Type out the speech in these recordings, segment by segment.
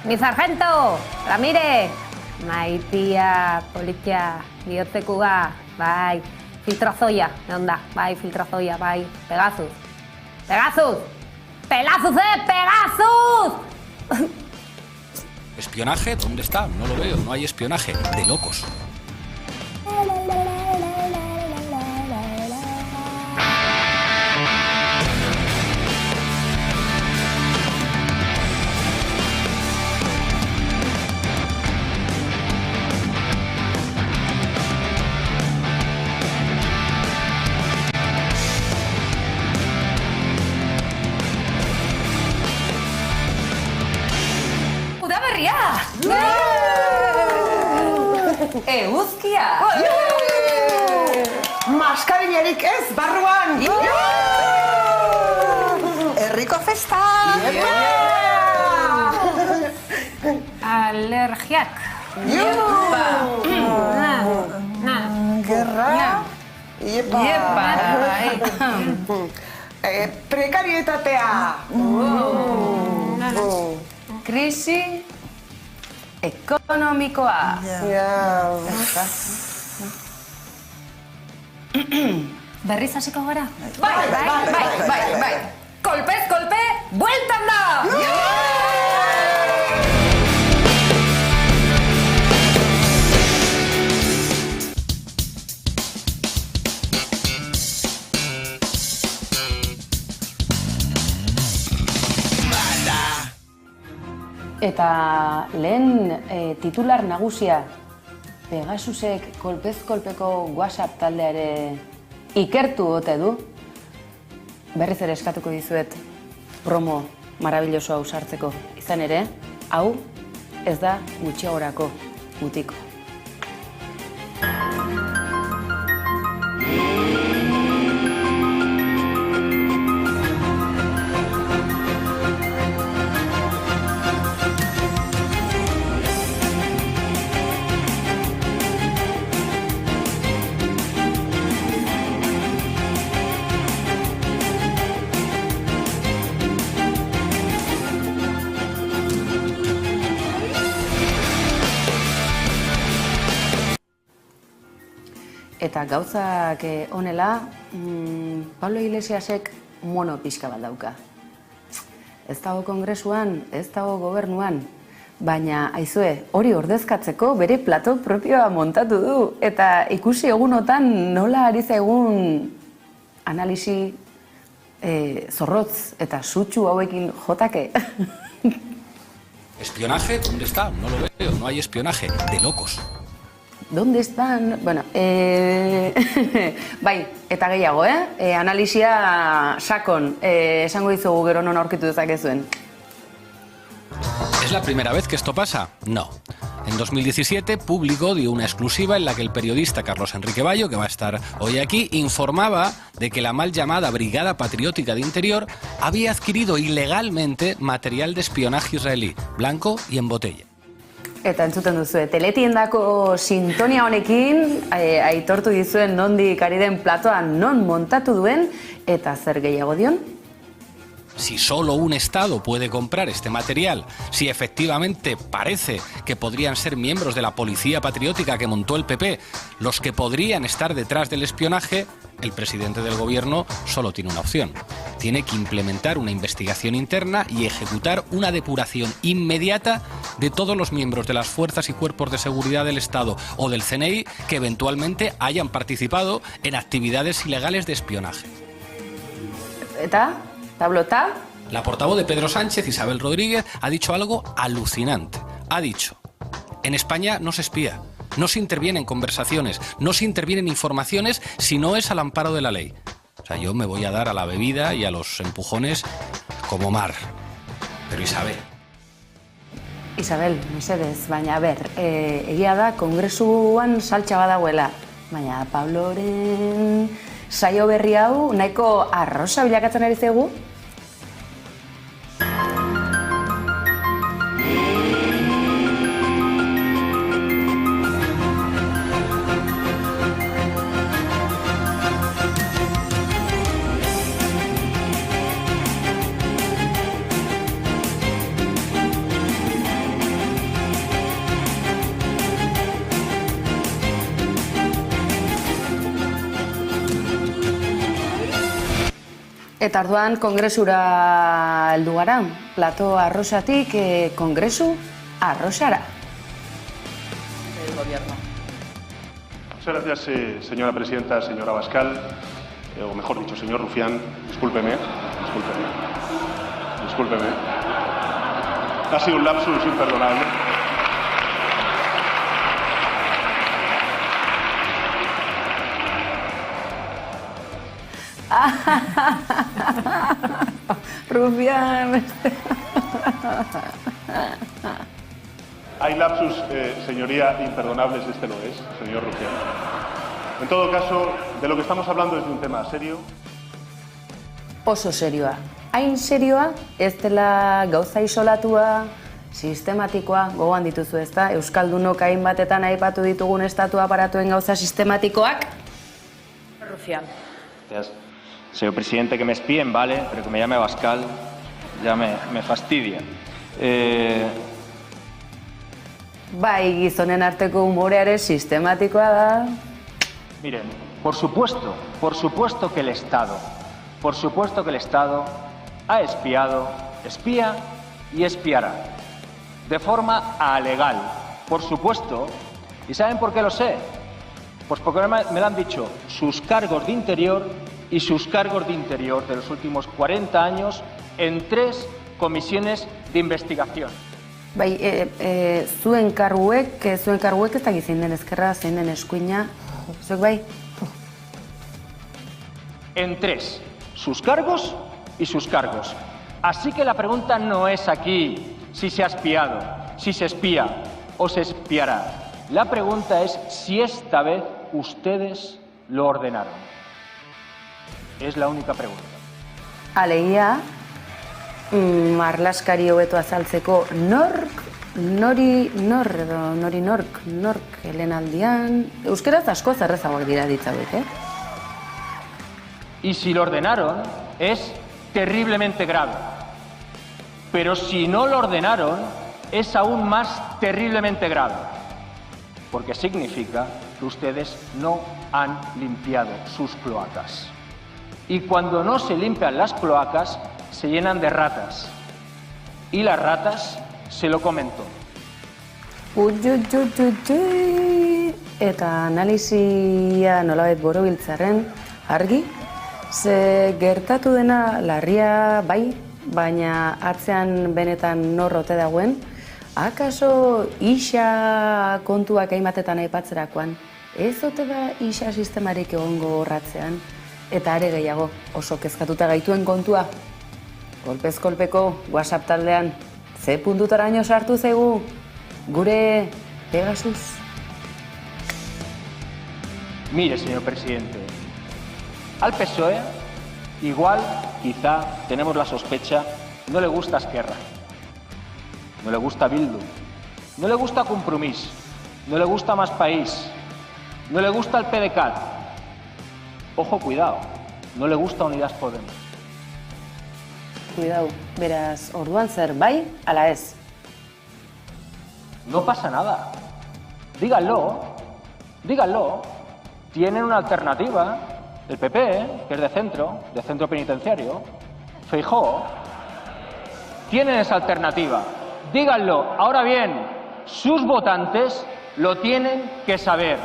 Mi sargento, Ramírez, maitia, politia, bihotzekuga, bai, filtrazoia, onda, bai, filtrazoia, bai, Pegasus. ¡Pegasus! ¡Pegasus, Pegasus! ¿Espionaje? ¿Dónde está? No lo veo, no hay espionaje. De locos. Eguzkia! Maskariñerik ez, barruan! Herriko festa! Alergiak. Gerra! Iepa! Prekarietatea! Krisi ekonomikoa. Berriz hasiko gara? Bai. Kolpez, kolpe, bueltan da! Eta lehen titular nagusia, Pegasusek kolpez-kolpeko WhatsApp taldea ere ikertu ote du. Berriz ere eskatuko dizuet promo marabilloso hau sartzeko. Izan ere, hau ez da gutxiagorako mutiko. Eta gauzak honela, Pablo Iglesiasek mono pixka bat dauka. Ez dago kongresuan, ez dago gobernuan, baina aizue, hori ordezkatzeko bere plato propioa montatu du. Eta ikusi egunotan nola ari zaigun analisi zorrotz eta sutsu hauekin jotake. ¿Espionaje? ¿Dónde está? No lo veo, no hay espionaje. De locos. ¿Dónde están? Bueno, bai, eta gehiago, analisia sakon, esango dizugu gero non aurkitu dezakezuen. ¿Es la primera vez que esto pasa? No. En 2017, Público dio una exclusiva en la que el periodista Carlos Enrique Bayo, que va a estar hoy aquí, informaba de que la mal llamada Brigada Patriótica de Interior había adquirido ilegalmente material de espionaje israelí, blanco y en botella. Eta entzuten duzue, teletiendako sintonia honekin, aitortu dizuen nondik ari den platoa non montatu duen, eta zer gehiago dion? Si solo un Estado puede comprar este material, si efectivamente parece que podrían ser miembros de la policía patriótica que montó el PP los que podrían estar detrás del espionaje, el presidente del gobierno solo tiene una opción. Tiene que implementar una investigación interna y ejecutar una depuración inmediata de todos los miembros de las fuerzas y cuerpos de seguridad del Estado o del CNI que eventualmente hayan participado en actividades ilegales de espionaje. Eta? Pablo, ¿ta? La portavoz de Pedro Sánchez, Isabel Rodríguez, ha dicho algo alucinante. Ha dicho, en España no se espía, no se interviene en conversaciones, no se interviene en informaciones si no es al amparo de la ley. O sea, yo me voy a dar a la bebida y a los empujones como mar. Pero Isabel, mesedez, baina, a ber, egia da, kongresuan saltxa badagoela. Baina, Pabloren saio berri hau, nahiko arrosa bilakatzen ari zaigu? Eta orduan kongresura heldu gara, plato arrosatik kongresu arrosara. El gobierno. Muchas gracias, señora presidenta, señora Abascal, o mejor dicho, señor Rufián. Discúlpeme. Ha sido un lapsus imperdonable. Rufián. Hay lapsus, señoría, imperdonables, este lo es, señor Rufián. En todo caso, de lo que estamos hablando es de un tema serio. Oso serioa. Hain serioa, ez dela gauza isolatua, sistematikoa, gogoan dituzu ezta, Euskaldunok hainbatetan aipatu ditugun estatu aparatuen gauza sistematikoak. Rufián. Gracias. Señor presidente, que me espíen, vale, pero que me llame Abascal ya me fastidia. Bai, gizonen arteko humoreare sistematikoa da. Miren, por supuesto que el Estado ha espiado, espía y espiará, de forma alegal, por supuesto. ¿Y saben por qué lo sé? Pues porque me lo han dicho sus cargos de interior y sus cargos de interior de los últimos 40 años en 3 comisiones de investigación. Bai, zuen karguek ez dakit zein den ezkerra, zein den eskuina, zuek bai? En 3, sus cargos y sus cargos. Así que la pregunta no es aquí si se ha espiado, si se espía o se espiará. La pregunta es si esta vez ustedes lo ordenaron. Es la única pregunta. Alegia, marlaskari hobeto azaltzeko nork helenaldian, euskeraz asko zerrezagoak dira ditzauek, Y si lo ordenaron, es terriblemente grave. Pero si no lo ordenaron, es aún más terriblemente grave. Porque significa que ustedes no han limpiado sus cloacas. Y cuando no se limpian las cloacas, se llenan de ratas. Y las ratas se lo comen todo. Eta analisia nolabait borobiltzarren argi, ze gertatu dena larria bai, baina atzean benetan nor ote dagoen, akaso isa kontuak hainbatetan aipatzerakoan, ez ote da isa sistemarik egongo horratzean, eta are gehiago oso kezkatuta gaituen kontua. Kolpez kolpeko WhatsApp taldean, ze puntutaraino sartu zaigu, gure Pegasus. Mire, señor presidente, al PSOE, igual, quizá, tenemos la sospecha, no le gusta Esquerra, no le gusta Bildu, no le gusta Compromís, no le gusta Más País, no le gusta el PDeCAT. Ojo, cuidado, no le gusta Unidas Podemos. Cuidado, beraz, orduan zer, bai, ala ez? No pasa nada. Díganlo. Tienen una alternativa. El PP, que es de centro penitenciario, Feijóo, tienen esa alternativa. Díganlo. Ahora bien, sus votantes lo tienen que saber.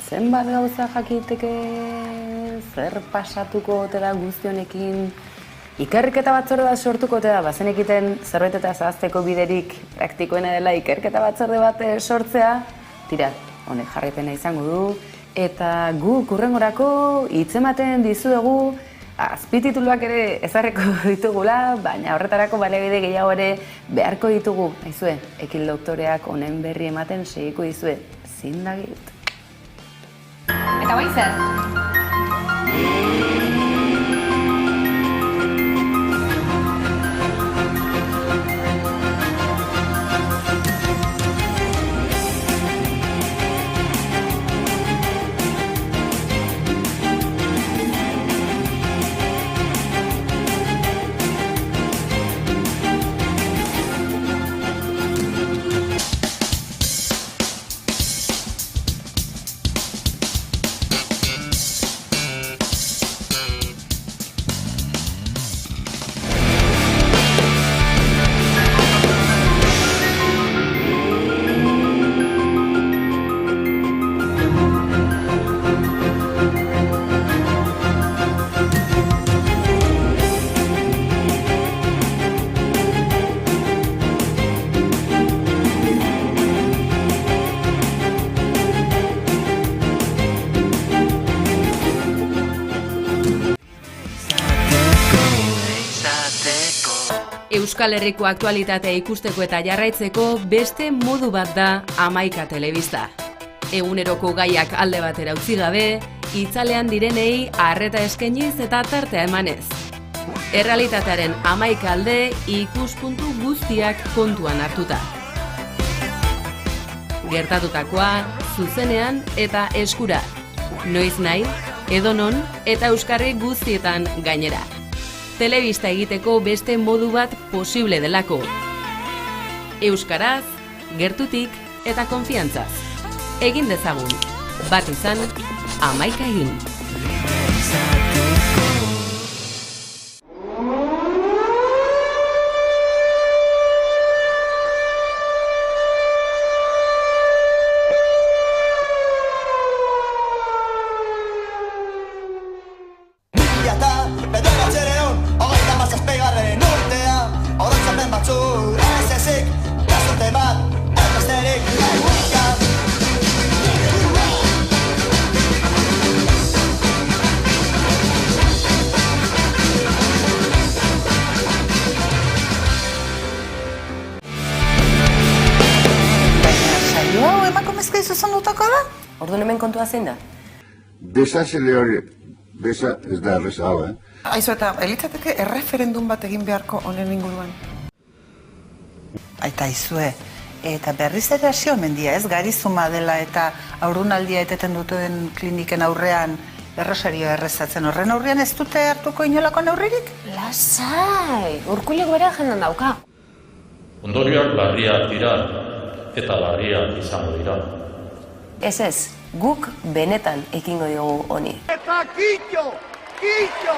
Zenbat gauza jakiteke zer pasatuko ote da guztionekin, ikerketa batzorde bat sortuko ote da, bazenekiten zerbait eta zahazteko biderik praktikoena dela ikerketa batzorde bat sortzea, tira, honek jarraipena izango du, eta guk hurrengorako hitzematen dizuegu, azpitituluak ere ezarriko ditugula, baina horretarako baliabide gehiago ere beharko ditugu. Aizue, Ekil doktoreak honen berri ematen segiko dizue, zindagit. Eta bai zer? Euskal Herriko aktualitatea ikusteko eta jarraitzeko beste modu bat da Hamaika Telebista. Eguneroko gaiak alde batera utzi gabe, itzalean direnei arreta eskainiz eta tartea emanez. Errealitatearen 11 alde ikuspuntu guztiak kontuan hartuta. Gertatutakoa, zuzenean eta eskura. Noiz nahi, edonon eta euskarri guztietan gainera. Telebista egiteko beste modu bat posible delako. Euskaraz, gertutik eta konfiantzaz. Egin dezagun, bat izan, 11 egin. Orduan hemen kontua zein da? Desazele hori, besa ez da erreza hau, Aizu eta, elitzateke erreferendum bat egin beharko honen inguruan. Aita izue, eta berriz ere hasio mendia ez, garizuma dela eta aurrunaldia eteten duten kliniken aurrean errosario errezatzen horren aurrean ez dute hartuko inolako neurririk? Lasai, Urkullek bere agendan dauka. Ondorioak larriak dira eta larriak izango dira. Ez, guk benetan ekingo diogu honi. Eta kitxo! Kitxo!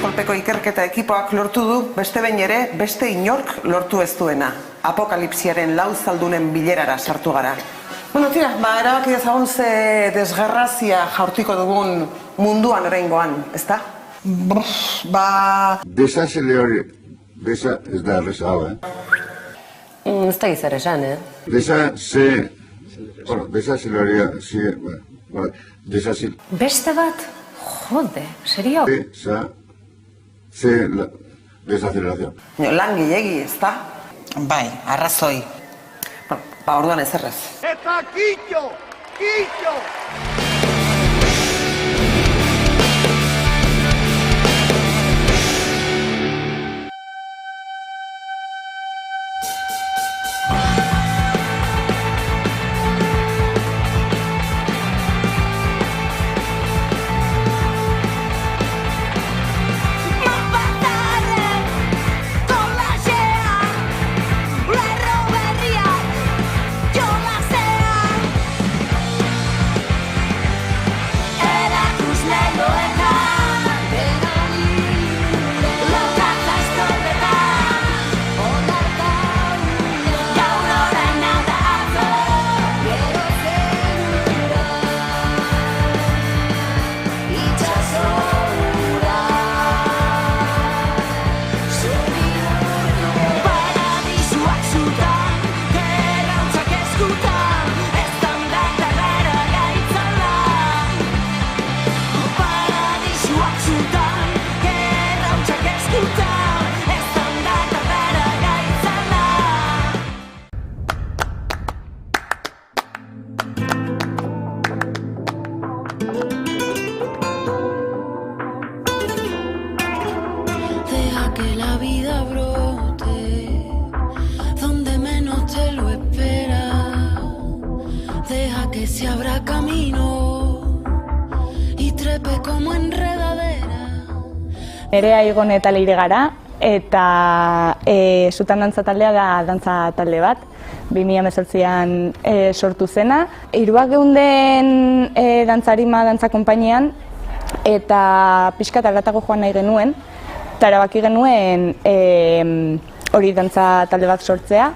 Kolpeko ikerketa ekipoak lortu du, beste behin ere, beste inork lortu ez duena. Apokalipsiaren lauzaldunen bilerara sartu gara. Bueno, tira, erabaki dezagun ze desgarrazia jaurtiko dugun munduan oraingoan, ezta? Desazele hori, besa ez da erreza hau, Ez da gizar esan, Desazele hori, desazele. Beste bat? Jode, serio? Desaceleración. Lan gehiegi, ezta? Bai, arrazoi. Orduan ez errez. Eta kitxo! Kitxo! si habrá camino y trepe como enredadera. Nerea Igone eta Leire gara, eta Sutan dantza taldea da dantza talde bat, 2018an sortu zena. 300 dantzarima dantza konpainian, eta pixkat aldatago joan nahi genuen, eta erabaki genuen hori dantza talde bat sortzea,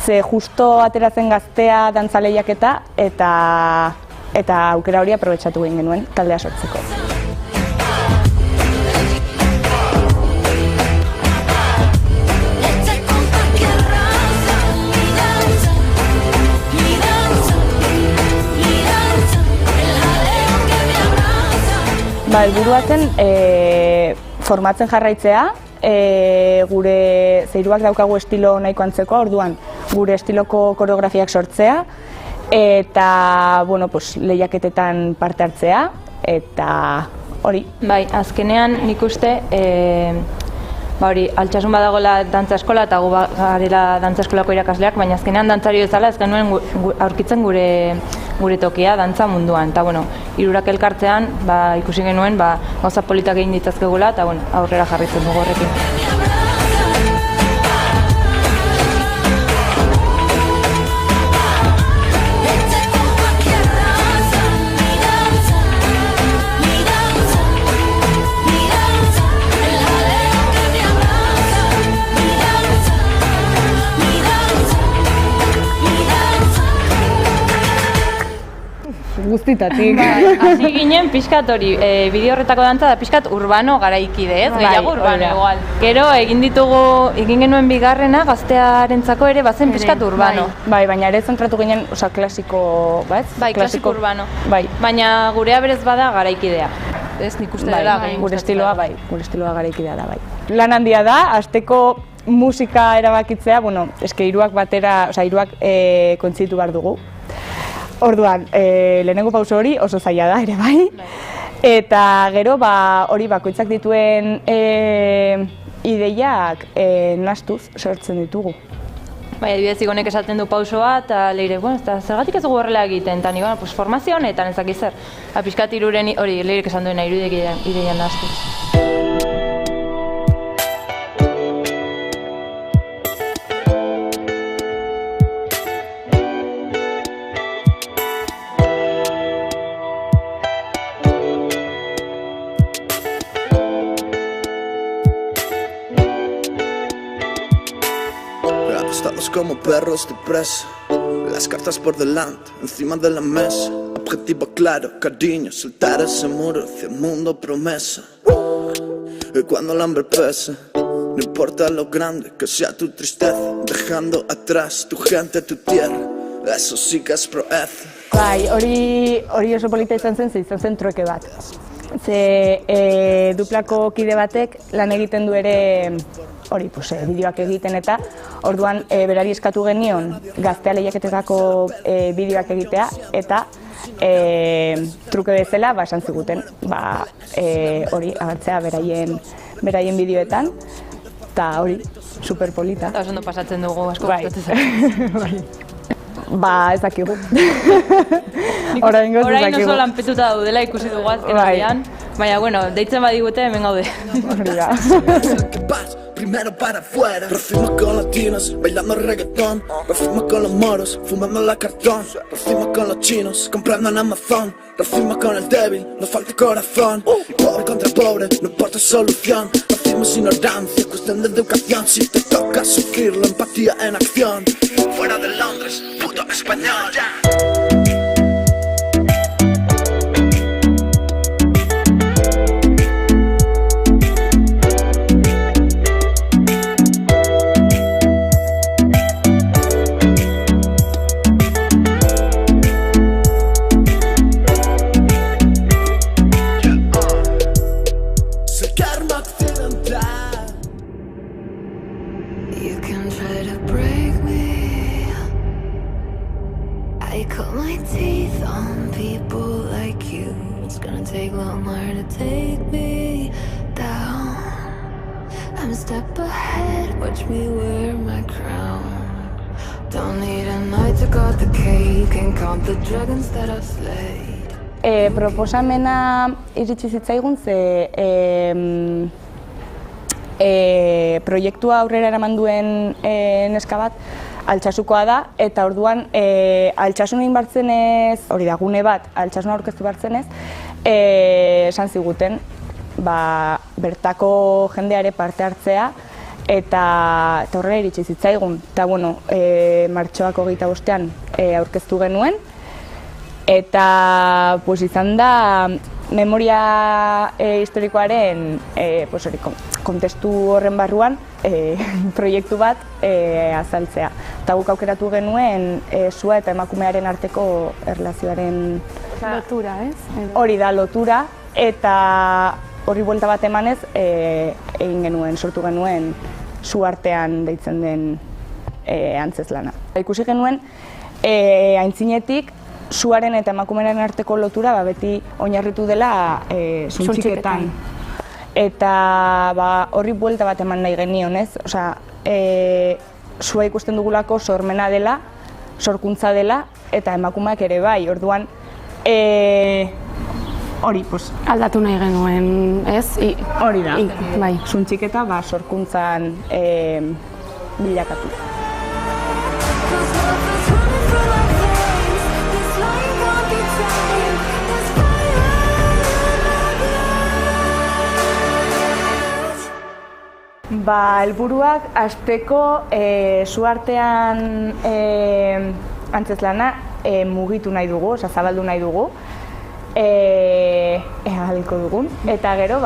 ze justo ateratzen Gaztea dantza lehiaketa, eta aukera hori aprobetxatu egin genuen taldea sortzeko. Helburua zen formatzen jarraitzea, gure zeiruak daukagu estilo nahiko antzeko, orduan gure estiloko koreografiak sortzea, eta lehiaketetan parte hartzea, eta hori. Bai, azkenean nik uste altsasun badagoela dantza eskola eta gu garela dantza eskolako irakasleak, baina azkenean dantzari bezala ez genuen aurkitzen gure tokia dantza munduan. Eta hirurak elkartzean ikusi genuen gauza politak egin ditzazkegula eta aurrera jarritzen dugu horrekin. Guztitatik. Hasi ginen pixkat hori, bideo horretako dantza da pixkat urbano garaikide, ez? Gehiago urbano igual. Gero egin genuen bigarrena gaztearentzako ere bazen pixkat urbano. Bai, baina ere zentratu ginen, klasiko, ez? Bai, klasiko urbano. Baina gurea berez bada garaikidea. Ez, nik uste dela. Gure estiloa garaikidea da, bai. Lan handia da, hasteko musika erabakitzea, eske hiruak batera, hiruak kontzitu behar dugu. Orduan, lehenengo pauso hori oso zaila da ere bai, eta gero hori bakoitzak dituen ideiak nahastuz sortzen ditugu. Bai, adibidez Igonek esaten du pausoa eta Leire, zergatik ez dugu horrela egiten, eta nigo, formazio honetan ez dakiz zer. Piskat iruren hori Leirek esan duena ideian nahastuz. Estamos como perros de presa, las cartas por delante, encima de la mesa. Objetivo claro, cariño, saltar ese muro hacia el mundo promesa. Y cuando el hambre pesa, no importa lo grande que sea tu tristeza, dejando atrás tu gente, tu tierra, eso sí que es proeza. Bai, hori oso polita izan zen trueke bat. Ze duplako kide batek lan egiten du ere bideoak egiten eta orduan berari eskatu genion Gaztea lehiaketetako bideoak egitea eta truke bezala esan ziguten hori agertzea beraien bideoetan eta hori superpolita. Eta oso ondo pasatzen dugu asko gustatzen. Ez dakigu. Orain oso lanpetuta daudela ikusi dugu azken aldean, baina deitzen badigute hemen gaude. Primero para afuera, racimos con latinos, bailando reggaetón, racimos con los moros, fumando la cartón, racimos con los chinos, comprando en Amazon, racimos con el débil, nos falta corazón, pobre contra pobre, no importa solución, racimos ignorancia, cuestión de educación, si te toca sufrirlo, empatía en acción, fuera de Londres, puto español, step ahead, watch me wear my crown. Don't need a night to took out the cake and count the dragons that are slayed. Proposamena iritsi zitzaigun ze proiektua aurrera eraman duen neska bat Altsasukoa da, eta orduan Altsasun egin bartzenez, hori da, gune bat, Altsasuna aurkeztu bartzenez, esan ziguten, bertako jendeare parte hartzea, eta horrela iritsi zitzaigun. Eta, bueno, martxoak 25ean aurkeztu genuen, eta izan da memoria historikoaren kontestu horren barruan proiektu bat azaltzea. Eta guk aukeratu genuen sua eta emakumearen arteko erlazioaren lotura, ez? Hori da, lotura, eta horri buelta bat emanez egin genuen, sortu genuen su artean deitzen den antzezlana. Ikusi genuen aintzinetik suaren eta emakumearen arteko lotura beti oinarritu dela suntsiketan. Eta horri buelta bat eman nahi genion, ez? Osea, sua ikusten dugulako sormena dela, sorkuntza dela, eta emakumeak ere bai. Orduan, hori, aldatu nahi genuen, ez? Hori da, bai. Suntsiketa sorkuntzan bilakatu. Helburuak hasteko su artean antzezlana mugitu nahi dugu, osea zabaldu nahi dugu. Ahaliko dugun, eta gero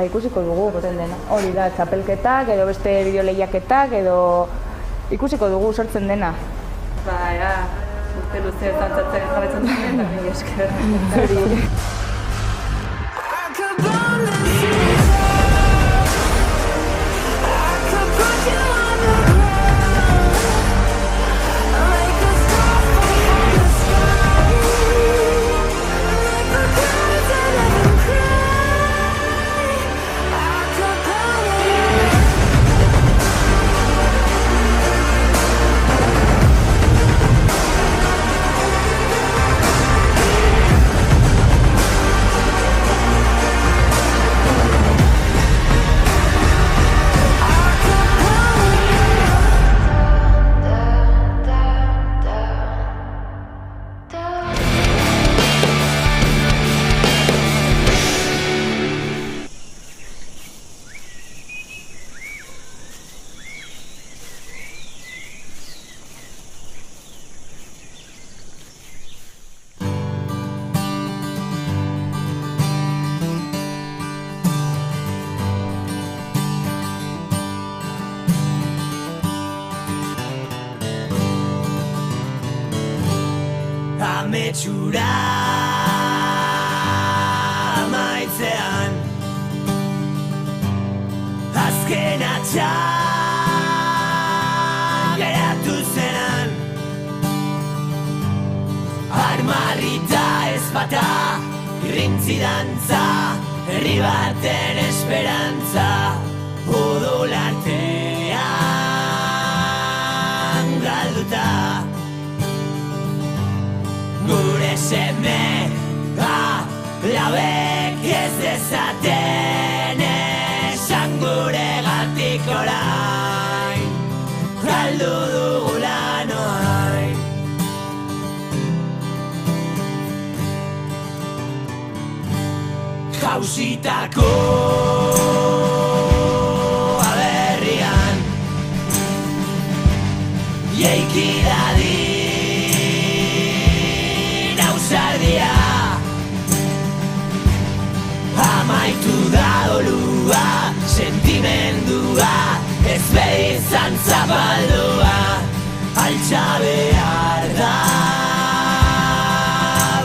ikusiko dugu goten dena. Hori da, txapelketak, edo beste bideo lehiaketak, edo ikusiko dugu sortzen dena. Urte luze zantzatzen jarretzen duen, eta mila esker. Ametsura amaitzean azken atxa geratu zenan armarrita ezpata irrintzi dantza herri baten esperantza odolartean galduta gure seme labek ez dezaten esan gure gatik orain galdu dugula noain jausitako aberrian jeiki amaitu da dolua, sentimendua, ez behizan zapaldua, altxa behar da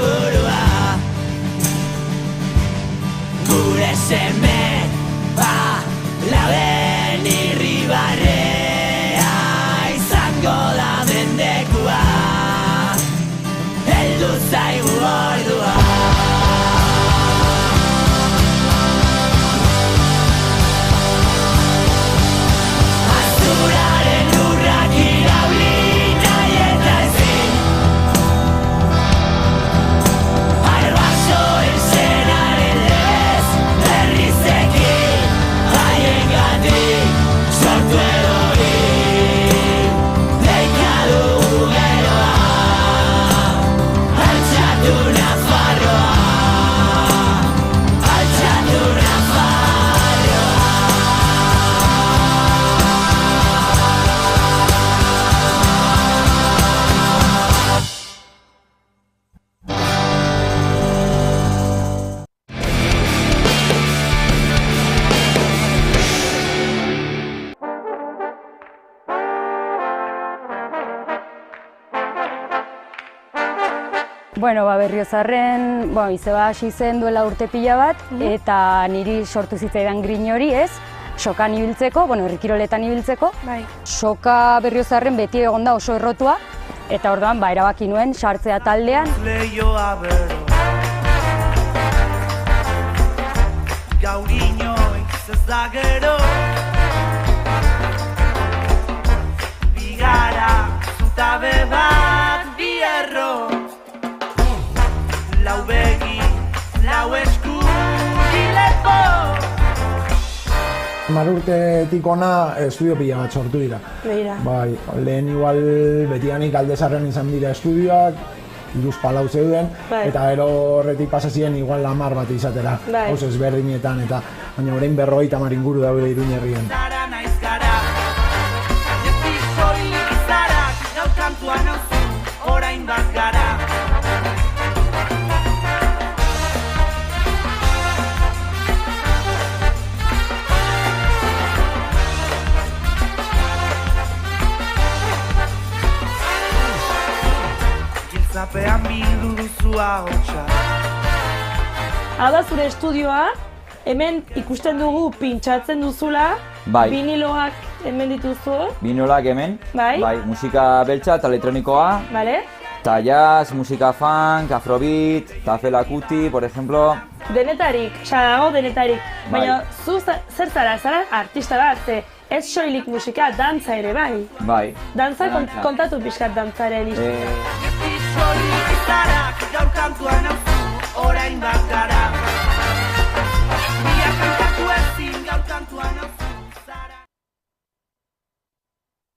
burua. Gure seme, laben irribarrea, izango da mendekua, heldu zaigu ordua. Azuraren urra Bueno, Berriozarren, izeba hasi zen duela urte pila bat, eta niri sortu zitzaidan grin hori, ez? Sokan ibiltzeko, herrikiroletan ibiltzeko. Soka Berriozarren beti egon da oso errotua, eta orduan, erabaki nuen sartzea taldean. Gaur inoiz ez da gero Bigara zutabe bat bierro Lau begi, lau esku gilepo 10 urtetik ona estudio pila bat sortu dira. Bai, lehen igual betianik Aldezarren izan dira estudioak, 3-4 zeuden, eta gero horretik pasa ziren igual 10 bat izatera, oso ezberdinetan, eta baina orain 50 inguru daude Iruña herrian. Zara naiz gara Jezi soilik izarak Gau kantua nauzu orain bat gara Giltzapean bildu duzu ahotsa Hau da zure estudioa, hemen ikusten dugu pintxatzen duzula, viniloak hemen dituzu. Viniloak hemen, musika beltza eta elektronikoa. Eta jazz, musika funk, afrobeat, eta Fela Kuti, por ejemplo. Denetarik, dago denetarik. Baina zu zer zara artista bat, ez soilik musika, dantza ere bai. Bai. Dantza kontatu pixkat dantzaren historia. Soilik izarak gaur kantua nauzu orain bat gara